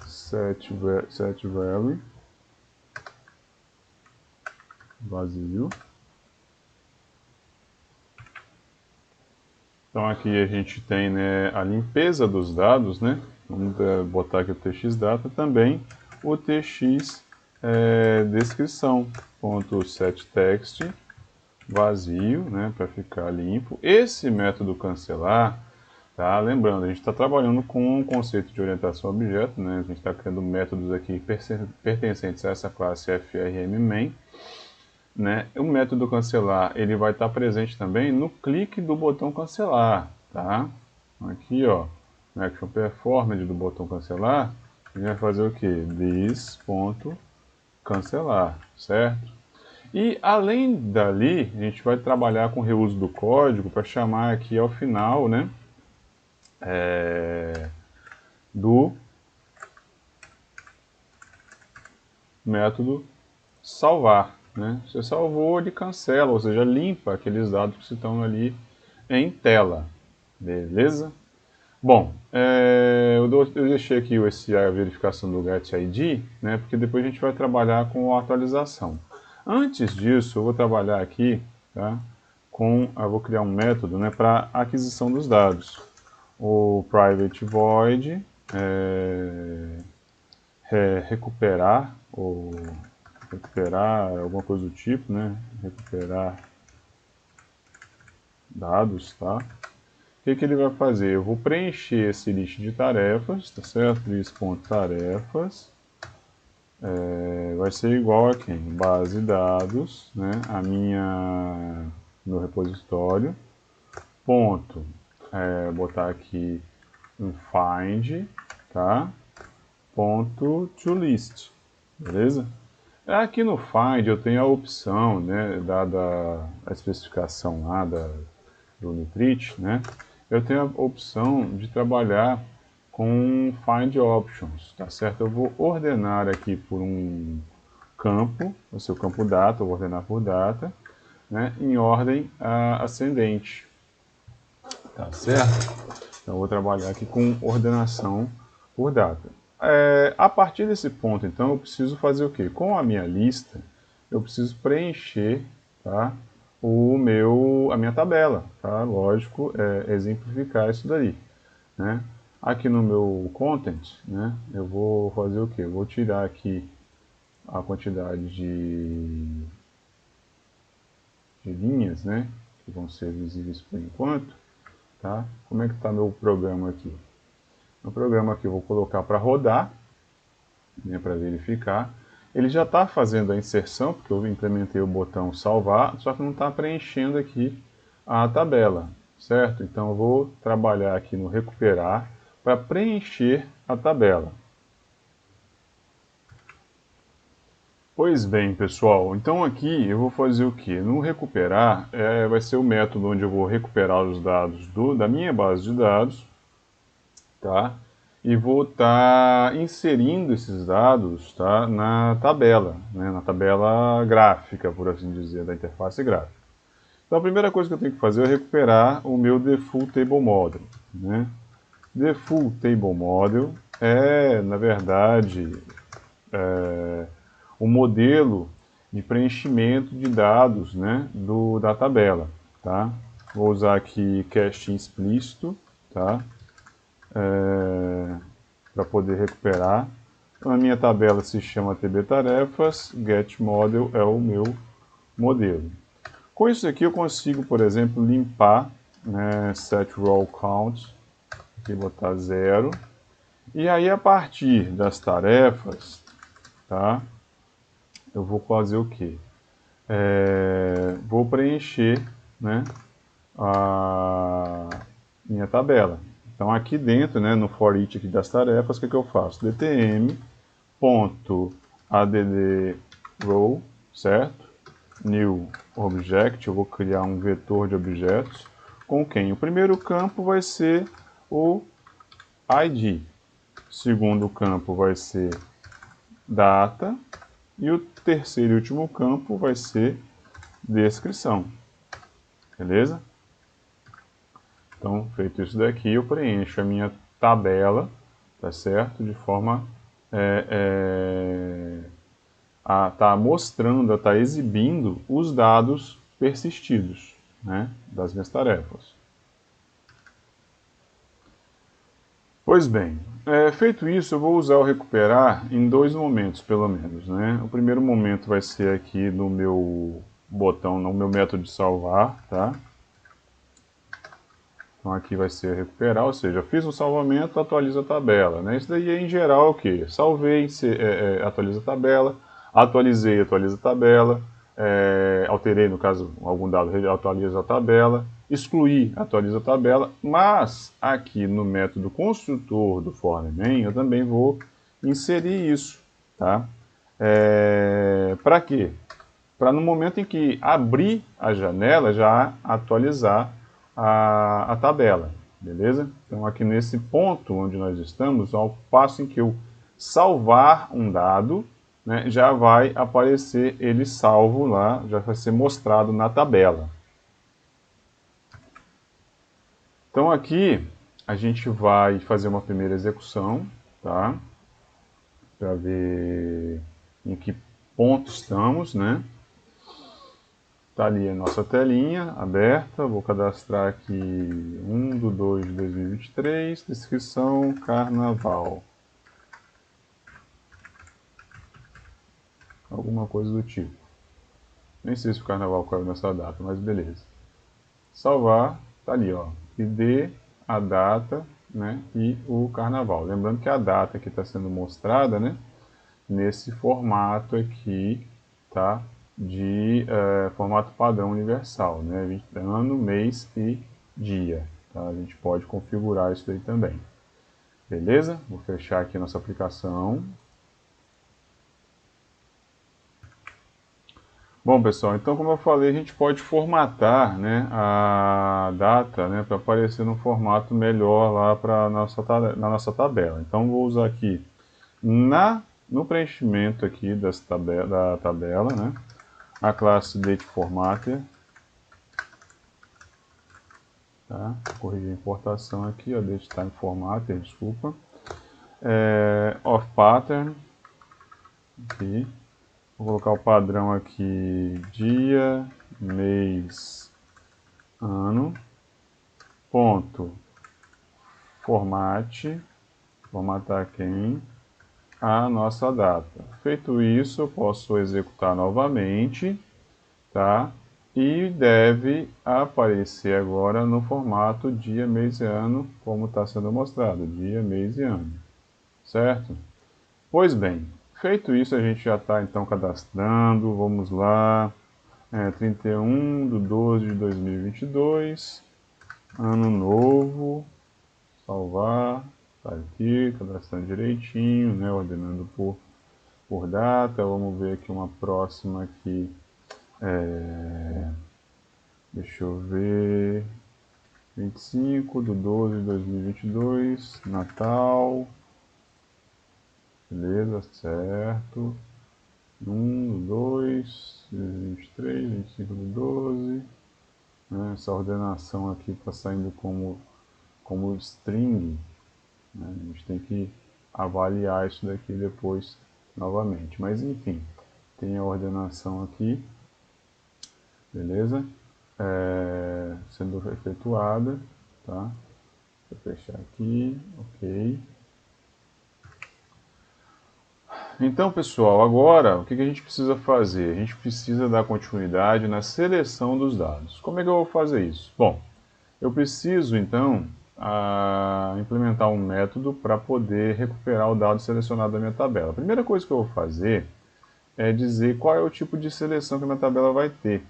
set value vazio. Então aqui a gente tem, né, a limpeza dos dados, né? Vamos botar aqui o txdata também, o tx descrição, ponto set text vazio, né, para ficar limpo. Esse método cancelar, tá? Lembrando, a gente está trabalhando com um conceito de orientação a objeto, né? A gente está criando métodos aqui pertencentes a essa classe FRM main. Né? O método cancelar ele vai estar presente também no clique do botão cancelar, tá? Aqui, ó, no action performance do botão cancelar, ele vai fazer o que? This.cancelar, certo? E além dali, a gente vai trabalhar com o reuso do código para chamar aqui ao final, né, do método salvar. Né? Você salvou, ele cancela, ou seja, limpa aqueles dados que estão ali em tela. Beleza? Bom, eu deixei aqui a verificação do getID, né, porque depois a gente vai trabalhar com a atualização. Antes disso, eu vou trabalhar aqui, tá, eu vou criar um método, né, para aquisição dos dados. O private void recuperar, ou recuperar alguma coisa do tipo, né, recuperar dados, tá? O que ele vai fazer? Eu vou preencher esse list de tarefas, tá certo? List.tarefas vai ser igual a quem? Base de dados, né? Meu repositório, ponto, botar aqui um find, tá? Ponto toList, beleza? Aqui no find eu tenho a opção, né, dada a especificação lá do Nitrit, né, eu tenho a opção de trabalhar com Find Options, tá certo? Eu vou ordenar aqui por um campo, o seu campo data, eu vou ordenar por data, né, em ordem ascendente, tá certo? Então eu vou trabalhar aqui com ordenação por data. A partir desse ponto, então, eu preciso fazer o quê? Com a minha lista, eu preciso preencher, tá, a minha tabela, tá? Lógico, exemplificar isso daí, né? Aqui no meu content, né, eu vou fazer o quê? Eu vou tirar aqui a quantidade de linhas, né, que vão ser visíveis por enquanto, tá? Como é que está meu programa aqui? No programa aqui eu vou colocar para rodar, né, para verificar. Ele já está fazendo a inserção, porque eu implementei o botão salvar, só que não está preenchendo aqui a tabela, certo? Então eu vou trabalhar aqui no recuperar para preencher a tabela. Pois bem, pessoal, então aqui eu vou fazer o que? No recuperar, vai ser o método onde eu vou recuperar os dados da minha base de dados, tá? e vou estar inserindo esses dados, tá, na tabela, né, na tabela gráfica, por assim dizer, da interface gráfica. Então a primeira coisa que eu tenho que fazer é recuperar o meu Default Table Model, né? Default Table Model é, na verdade, o modelo de preenchimento de dados, né, da tabela, tá? Vou usar aqui caching explícito, tá? Para poder recuperar. Então, a minha tabela se chama TB Tarefas, getModel é o meu modelo. Com isso aqui eu consigo, por exemplo, limpar, né, setRowCount, aqui botar 0. E aí a partir das tarefas, tá, eu vou fazer o quê? Vou preencher, né, a minha tabela. Então aqui dentro, né, no for each aqui das tarefas, o que eu faço? dtm.addRow, certo? New Object, eu vou criar um vetor de objetos com quem? O primeiro campo vai ser o ID, o segundo campo vai ser data e o terceiro e último campo vai ser descrição, beleza? Então, feito isso daqui, eu preencho a minha tabela, tá certo? De forma a estar mostrando, a estar exibindo os dados persistidos, né, das minhas tarefas. Pois bem, feito isso, eu vou usar o recuperar em dois momentos, pelo menos, né? O primeiro momento vai ser aqui no meu botão, no meu método de salvar, tá? Então aqui vai ser recuperar, ou seja, fiz um salvamento, atualiza a tabela, né? Isso daí é em geral o que? Salvei, atualiza a tabela, atualizei, atualiza a tabela, alterei, no caso, algum dado, atualiza a tabela, excluí, atualiza a tabela, mas aqui no método construtor do forNames eu também vou inserir isso, tá? Para quê? Para no momento em que abrir a janela já atualizar a tabela, beleza? Então aqui nesse ponto onde nós estamos, ao passo em que eu salvar um dado, né, já vai aparecer ele salvo lá, já vai ser mostrado na tabela. Então aqui a gente vai fazer uma primeira execução, tá? Para ver em que ponto estamos, né? Está ali a nossa telinha aberta, vou cadastrar aqui 1/2 de 2023, descrição Carnaval. Alguma coisa do tipo. Nem sei se o Carnaval caiu nessa data, mas beleza. Salvar, tá ali, ó. ID, a data, né, e o Carnaval. Lembrando que a data que está sendo mostrada, né, nesse formato aqui, tá? De formato padrão universal, né? Ano, mês e dia. Tá? A gente pode configurar isso aí também. Beleza? Vou fechar aqui a nossa aplicação. Bom, pessoal, então como eu falei, a gente pode formatar, né, a data, né, para aparecer num formato melhor lá na nossa tabela. Então vou usar aqui no preenchimento aqui da tabela, né, a classe DateFormatter, tá? Corrigir a importação aqui, ó, DateTimeFormatter, desculpa. Of Pattern, aqui. Vou colocar o padrão aqui, dia, mês, ano, ponto, formatar quem? A nossa data. Feito isso, eu posso executar novamente, tá? E deve aparecer agora no formato dia, mês e ano, como está sendo mostrado, dia, mês e ano, certo? Pois bem, feito isso, a gente já está então cadastrando, vamos lá, 31/12 de 2022, ano novo, salvar, tá aqui, cadastrando direitinho, né, ordenando por data, vamos ver aqui uma próxima aqui, deixa eu ver, 25/12/2022, Natal, beleza, certo, 1/2/23, 25/12, né? Essa ordenação aqui está saindo como string, né? A gente tem que avaliar isso daqui depois novamente, mas enfim, tem a ordenação aqui, beleza? Sendo efetuada, tá? Vou fechar aqui, ok. Então, pessoal, agora o que a gente precisa fazer? A gente precisa dar continuidade na seleção dos dados. Como é que eu vou fazer isso? Bom, eu preciso então implementar um método para poder recuperar o dado selecionado da minha tabela. A primeira coisa que eu vou fazer é dizer qual é o tipo de seleção que a minha tabela vai ter.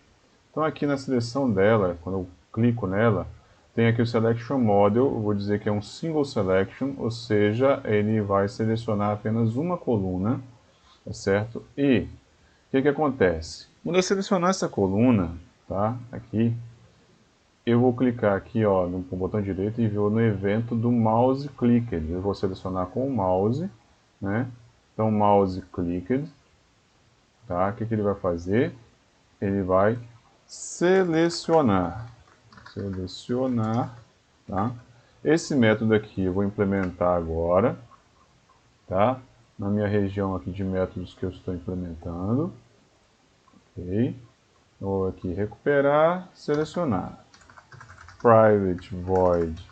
Então aqui na seleção dela, quando eu clico nela, tem aqui o Selection Model, eu vou dizer que é um Single Selection, ou seja, ele vai selecionar apenas uma coluna, tá certo? E o que acontece? Quando eu selecionar essa coluna, tá? Aqui, eu vou clicar aqui, ó, no botão direito e vou no evento do Mouse Clicked. Eu vou selecionar com o mouse, né? Então, Mouse Clicked, tá? O que ele vai fazer? Ele vai selecionar, tá? Esse método aqui eu vou implementar agora, tá? Na minha região aqui de métodos que eu estou implementando, ok? Vou aqui recuperar, selecionar, private void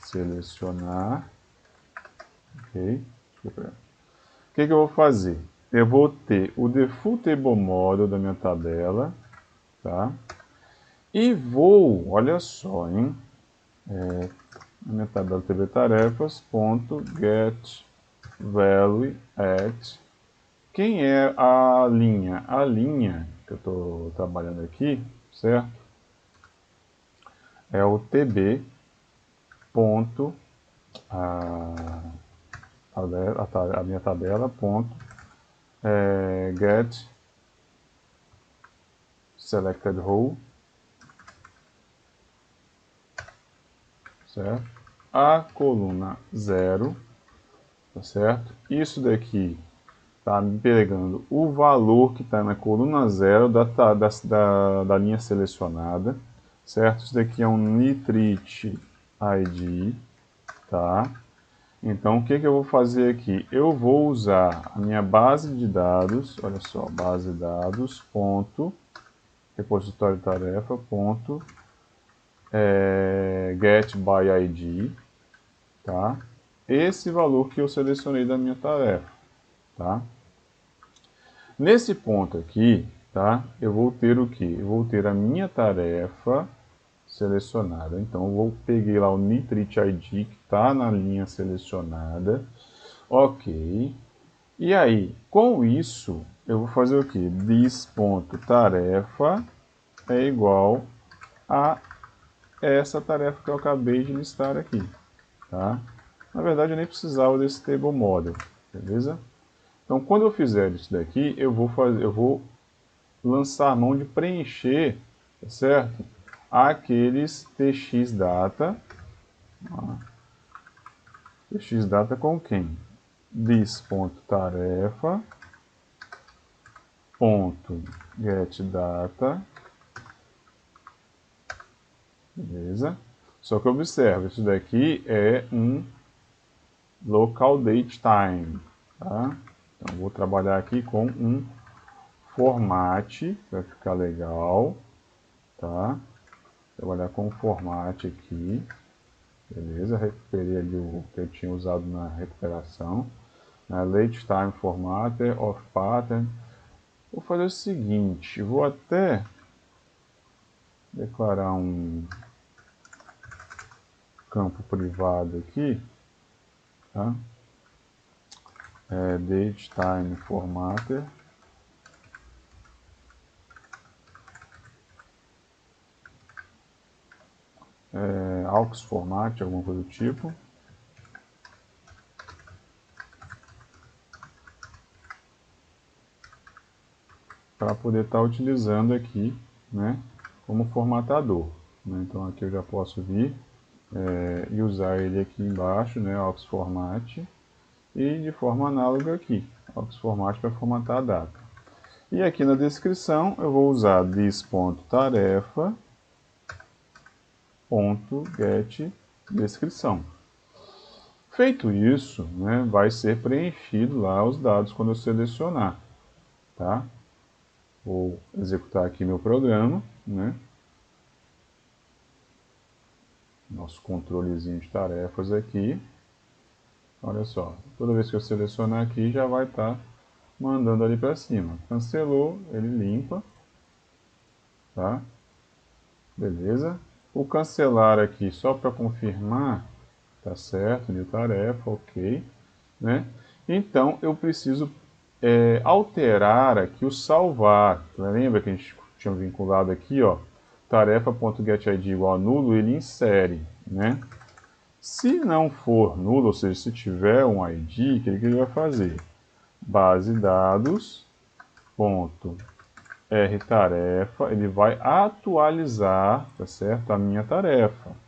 selecionar, ok? O que eu vou fazer? Eu vou ter o default table model da minha tabela, tá? E vou, olha só, hein? Na minha tabela TB tarefas, ponto get value at. Quem é a linha? A linha que eu estou trabalhando aqui, certo? É o TB ponto a minha tabela ponto get selected row, certo? A coluna 0, tá certo? Isso daqui está me pegando o valor que está na coluna 0 da linha selecionada, certo? Isso daqui é um nitrite ID, tá? Então, o que eu vou fazer aqui? Eu vou usar a minha base de dados, olha só, base de dados, ponto, repositório tarefa, ponto, get by ID, tá? Esse valor que eu selecionei da minha tarefa, tá? Nesse ponto aqui, tá? Eu vou ter o que? Eu vou ter a minha tarefa selecionada. Então, peguei lá o nitrite ID que está na linha selecionada. Ok. E aí, com isso, eu vou fazer o que? This.tarefa é igual a essa tarefa que eu acabei de listar aqui, tá? Na verdade, eu nem precisava desse table model, beleza? Então, quando eu fizer isso daqui, eu vou lançar a mão de preencher, tá certo? Aqueles txdata, txdata com quem? This.tarefa ponto getData, beleza? Só que observa, isso daqui é um local date time, tá? Então vou trabalhar aqui com um format, vai ficar legal, tá? Trabalhar com um format aqui, beleza? Recuperei ali o que eu tinha usado na recuperação, late time formatter, of pattern. Vou fazer o seguinte, vou até declarar um campo privado aqui, tá? Date time formatter, aux format, alguma coisa do tipo, para poder estar utilizando aqui, né, como formatador, né? Então aqui eu já posso vir e usar ele aqui embaixo, né, aux format, e de forma análoga aqui, aux format para formatar a data. E aqui na descrição eu vou usar this.tarefa.getDescrição. Feito isso, né, vai ser preenchido lá os dados quando eu selecionar, tá? Vou executar aqui meu programa, né? Nosso controlezinho de tarefas aqui. Olha só, toda vez que eu selecionar aqui já vai estar mandando ali para cima. Cancelou, ele limpa, tá? Beleza? O cancelar aqui só para confirmar, tá certo, new tarefa, ok, né? Então eu preciso alterar aqui o salvar. Lembra que a gente tinha vinculado aqui, ó, tarefa.getID igual a nulo, ele insere, né? Se não for nulo, ou seja, se tiver um ID, o que ele vai fazer? Base dados, ponto, rtarefa, ele vai atualizar, tá certo, a minha tarefa.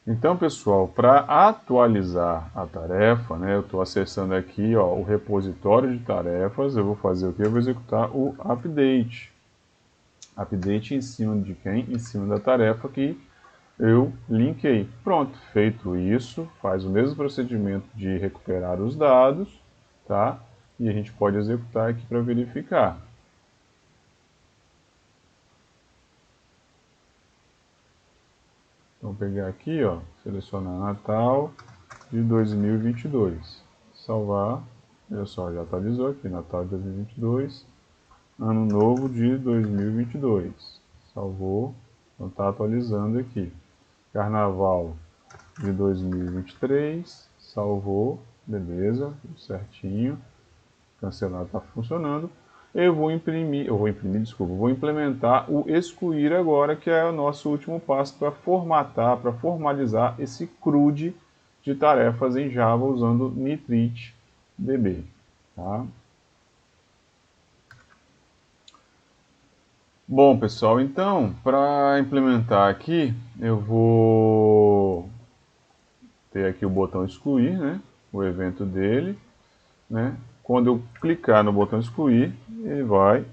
Então, pessoal, para atualizar a tarefa, né, eu estou acessando aqui, ó, o repositório de tarefas, eu vou fazer o que? Eu vou executar o update. Update em cima de quem? Em cima da tarefa que eu linkei. Pronto, feito isso, faz o mesmo procedimento de recuperar os dados, tá? E a gente pode executar aqui para verificar. Então, vou pegar aqui, ó, selecionar Natal de 2022. Salvar. Olha só, já atualizou aqui, Natal de 2022. Ano Novo de 2022. Salvou. Então está atualizando aqui. Carnaval de 2023. Salvou. Beleza, tudo certinho. Cancelar está funcionando. Vou implementar o excluir agora, que é o nosso último passo para formatar, para formalizar esse CRUD de tarefas em Java usando NitriteDB. Tá? Bom, pessoal, então, para implementar aqui, eu vou ter aqui o botão excluir, né? O evento dele, né? Quando eu clicar no botão excluir, ele vai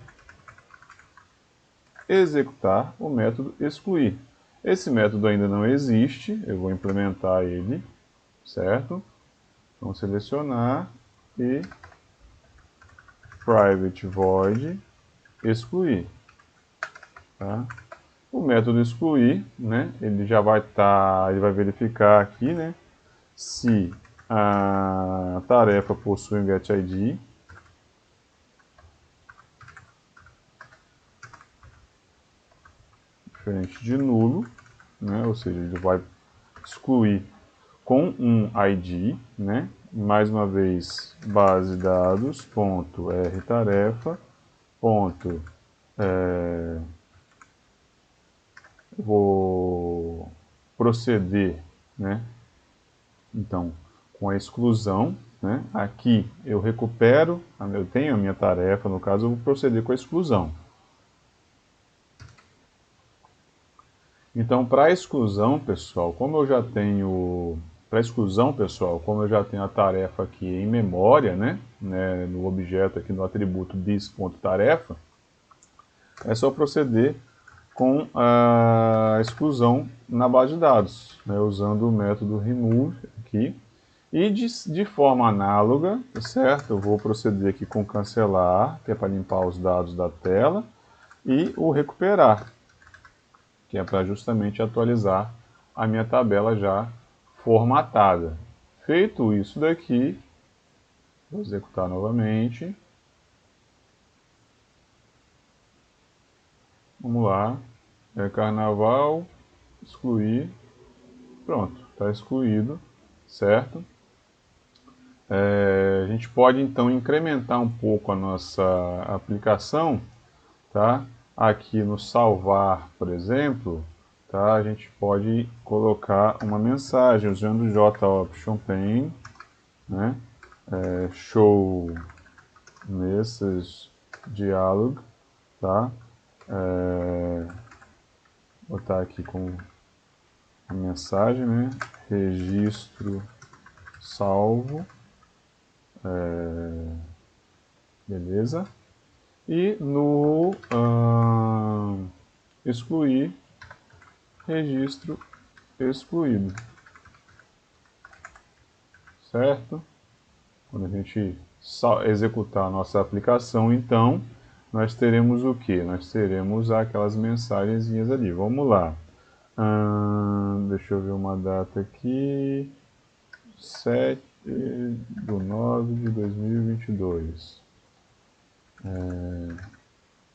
executar o método excluir. Esse método ainda não existe, eu vou implementar ele, certo? Vamos selecionar e private void excluir. Tá? O método excluir, né, ele já vai ele vai verificar aqui, né, se a tarefa possui um getID, diferente de nulo, né, ou seja, ele vai excluir com um ID, né, mais uma vez base dados ponto rtarefa ponto vou proceder, né, então com a exclusão, né, aqui eu recupero, eu tenho a minha tarefa, no caso eu vou proceder com a exclusão. Então, para exclusão, pessoal, como eu já tenho a tarefa aqui em memória, né, no objeto aqui no atributo this.tarefa, é só proceder com a exclusão na base de dados, né, usando o método remove aqui. E de forma análoga, certo? Eu vou proceder aqui com cancelar, que é para limpar os dados da tela, e o recuperar, que é para justamente atualizar a minha tabela já formatada. Feito isso daqui, vou executar novamente. Vamos lá. Carnaval, excluir. Pronto, está excluído, certo? A gente pode então incrementar um pouco a nossa aplicação, tá? Aqui no salvar, por exemplo, tá? A gente pode colocar uma mensagem usando o JOption pane, né? Show message dialog, tá? botar aqui como a mensagem, né? Registro salvo. Beleza? E no excluir, registro excluído. Certo? Quando a gente executar a nossa aplicação, então, nós teremos o que? Nós teremos aquelas mensagenzinhas ali. Vamos lá. Deixa eu ver uma data aqui. 7/9/2022.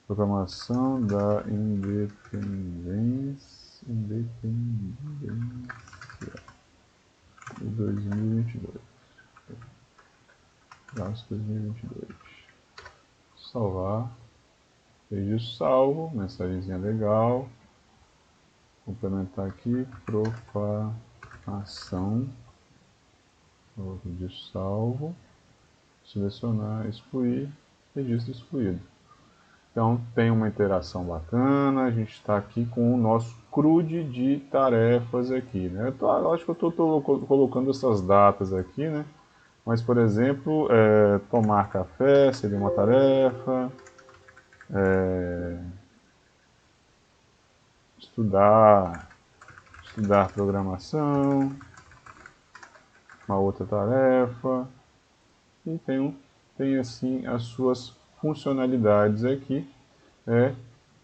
Proclamação da Independência de 2022. Março de 2022. Salvar. Registro salvo. Mensagenzinha legal. Complementar aqui. Proclamação. Registro salvo. Selecionar. Excluir. Registro excluído. Então tem uma interação bacana, a gente está aqui com o nosso CRUD de tarefas aqui, né? Acho que eu estou colocando essas datas aqui, né? Mas, por exemplo, tomar café seria uma tarefa, estudar programação, uma outra tarefa, e tem assim as suas funcionalidades aqui,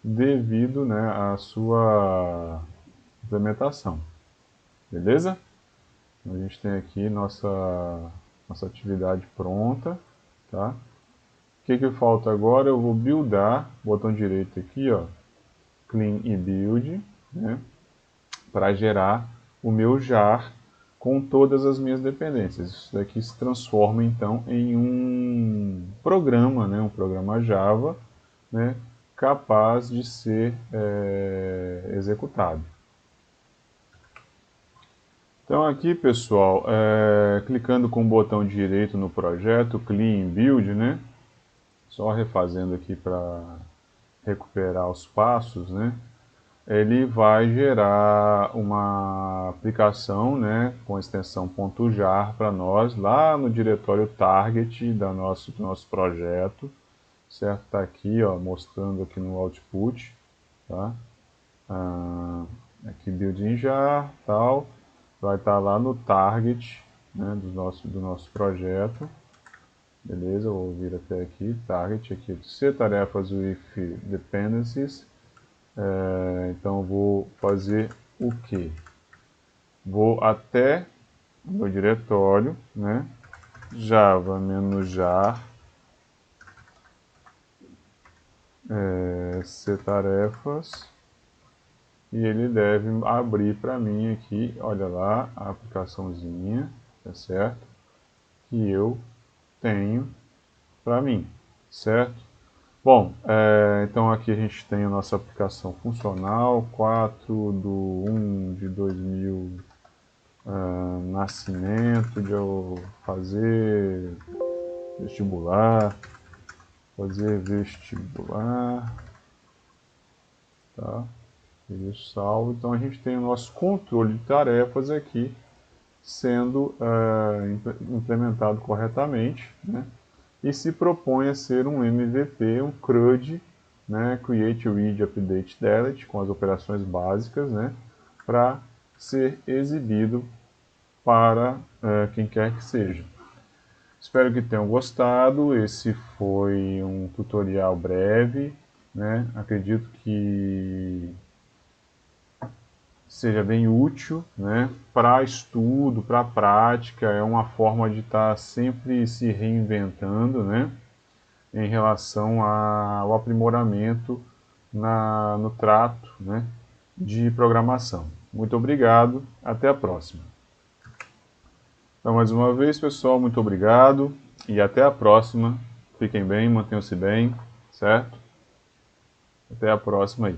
devido, né, à sua implementação. Beleza? A gente tem aqui nossa atividade pronta, tá? O que falta agora? Eu vou buildar, botão direito aqui, ó, clean e build, né? Para gerar o meu jar com todas as minhas dependências. Isso daqui se transforma então em um programa, né? Um programa Java, né? Capaz de ser executado. Então aqui, pessoal, clicando com o botão direito no projeto, Clean Build, né? Só refazendo aqui para recuperar os passos, né? Ele vai gerar uma aplicação, né, com a extensão .jar para nós, lá no diretório target do nosso projeto, certo? Está aqui, ó, mostrando aqui no output, tá? Aqui building jar, tal, vai estar lá no target, né, do nosso projeto. Beleza, eu vou vir até aqui, target, aqui, C tarefas with dependencies. Então eu vou fazer o que? Vou até o meu diretório, né, java-jar, C tarefas, e ele deve abrir para mim aqui, olha lá, a aplicaçãozinha, tá certo? Que eu tenho para mim, certo? Bom, então aqui a gente tem a nossa aplicação funcional, 4/1/2000, nascimento, de eu fazer vestibular, tá? Isso salvo. Então a gente tem o nosso controle de tarefas aqui sendo implementado corretamente, né? E se propõe a ser um MVP, um CRUD, né? Create, Read, Update, Delete, com as operações básicas, né? Para ser exibido para quem quer que seja. Espero que tenham gostado. Esse foi um tutorial breve, né? Acredito que seja bem útil, né? Para estudo, para prática, é uma forma de estar sempre se reinventando, né? Em relação ao aprimoramento no trato, né? De programação. Muito obrigado, até a próxima. Então, mais uma vez, pessoal, muito obrigado e até a próxima. Fiquem bem, mantenham-se bem, certo? Até a próxima aí.